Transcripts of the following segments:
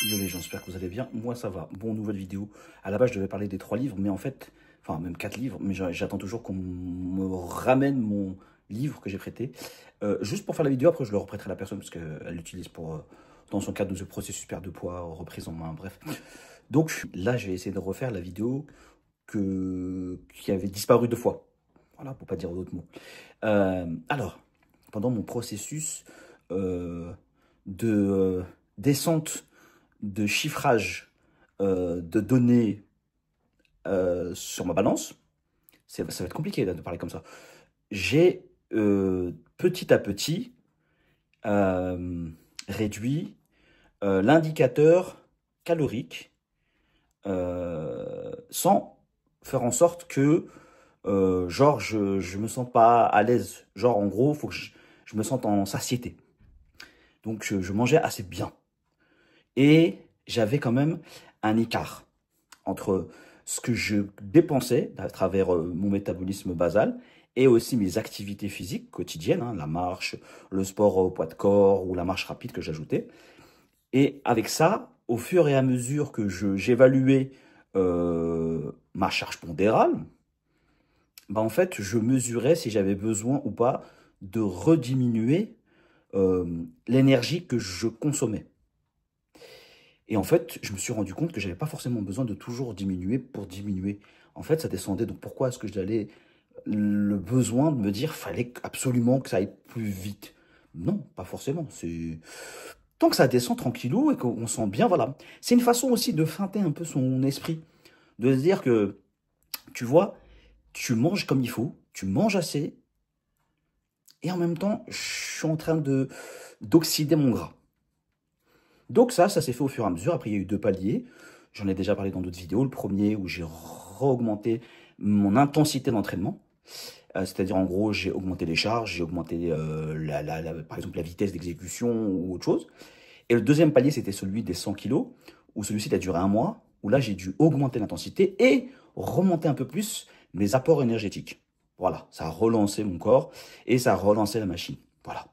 Yo les gens, j'espère que vous allez bien. Moi ça va. Bon, nouvelle vidéo. À la base, je devais parler des 3 livres, mais en fait, enfin même 4 livres, mais j'attends toujours qu'on me ramène mon livre que j'ai prêté. Juste pour faire la vidéo, après je le reprêterai à la personne parce qu'elle l'utilise pour, dans son cadre de ce processus perte de poids, reprise en main, bref. Donc là, je vais essayer de refaire la vidéo qui avait disparu 2 fois. Voilà, pour pas dire d'autres mots. Alors, pendant mon processus de descente de chiffrage de données sur ma balance, ça va être compliqué là, de parler comme ça. J'ai petit à petit réduit l'indicateur calorique sans faire en sorte que genre je me sens pas à l'aise. Genre en gros, il faut que je me sente en satiété. Donc je mangeais assez bien. Et j'avais quand même un écart entre ce que je dépensais à travers mon métabolisme basal et aussi mes activités physiques quotidiennes, hein, la marche, le sport au poids de corps ou la marche rapide que j'ajoutais. Et avec ça, au fur et à mesure que j'évaluais ma charge pondérale, bah en fait, je mesurais si j'avais besoin ou pas de rediminuer l'énergie que je consommais. Et en fait, je me suis rendu compte que j'avais pas forcément besoin de toujours diminuer pour diminuer. En fait, ça descendait. Donc pourquoi est-ce que j'avais le besoin de me dire fallait absolument que ça aille plus vite? Non, pas forcément. C'est tant que ça descend tranquillou et qu'on sent bien, voilà. C'est une façon aussi de feinter un peu son esprit, de se dire que tu vois, tu manges comme il faut, tu manges assez, et en même temps, je suis en train d'oxyder mon gras. Donc ça s'est fait au fur et à mesure. Après, il y a eu 2 paliers. J'en ai déjà parlé dans d'autres vidéos. Le premier où j'ai augmenté mon intensité d'entraînement. C'est-à-dire, en gros, j'ai augmenté les charges, j'ai augmenté, par exemple, la vitesse d'exécution ou autre chose. Et le deuxième palier, c'était celui des 100 kilos, où celui-ci il a duré 1 mois, où là, j'ai dû augmenter l'intensité et remonter un peu plus mes apports énergétiques. Voilà, ça a relancé mon corps et ça a relancé la machine. Voilà.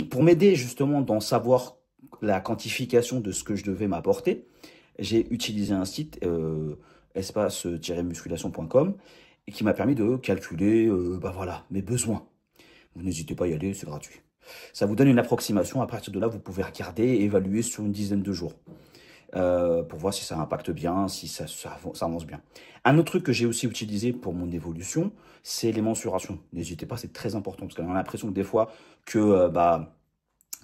Pour m'aider justement d'en savoir la quantification de ce que je devais m'apporter, j'ai utilisé un site espace-musculation.com et qui m'a permis de calculer bah voilà, mes besoins. Vous n'hésitez pas à y aller, c'est gratuit. Ça vous donne une approximation. À partir de là, vous pouvez regarder et évaluer sur une dizaine de jours pour voir si ça impacte bien, si ça avance bien. Un autre truc que j'ai aussi utilisé pour mon évolution, c'est les mensurations. N'hésitez pas, c'est très important parce qu'on a l'impression que des fois que bah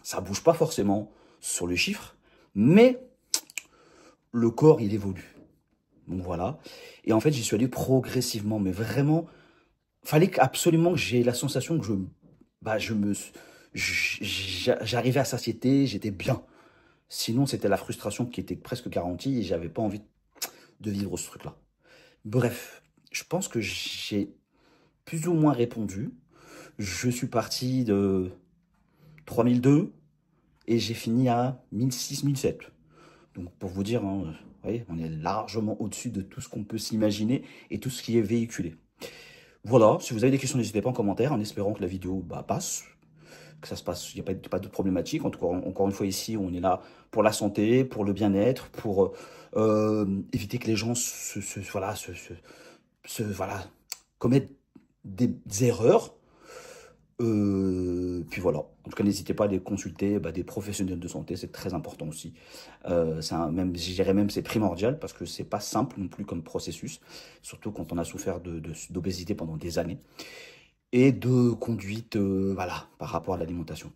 ça bouge pas forcément sur le chiffre, mais le corps il évolue. Donc voilà. Et en fait, j'y suis allé progressivement, mais vraiment, fallait absolument que j'ai la sensation que j'arrivais à satiété, j'étais bien. Sinon, c'était la frustration qui était presque garantie et j'avais pas envie de vivre ce truc-là. Bref, je pense que j'ai plus ou moins répondu. Je suis parti de 3002 et j'ai fini à 1006, 1007. Donc pour vous dire, hein, vous voyez, on est largement au-dessus de tout ce qu'on peut s'imaginer et tout ce qui est véhiculé. Voilà, si vous avez des questions, n'hésitez pas en commentaire, en espérant que la vidéo passe, que ça se passe, il n'y a pas de problématique. En tout cas, encore une fois, ici, on est là pour la santé, pour le bien-être, pour éviter que les gens voilà, commettent des erreurs. Puis voilà. En tout cas, n'hésitez pas à aller consulter des professionnels de santé, c'est très important aussi. Même, je dirais même c'est primordial parce que c'est pas simple non plus comme processus, surtout quand on a souffert d'obésité pendant des années et de conduite, voilà, par rapport à l'alimentation.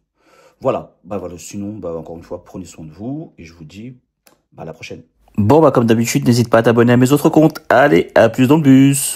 Voilà, voilà. Sinon, encore une fois, prenez soin de vous et je vous dis à la prochaine. Bon, comme d'habitude, n'hésite pas à t'abonner à mes autres comptes. Allez, à plus dans le bus.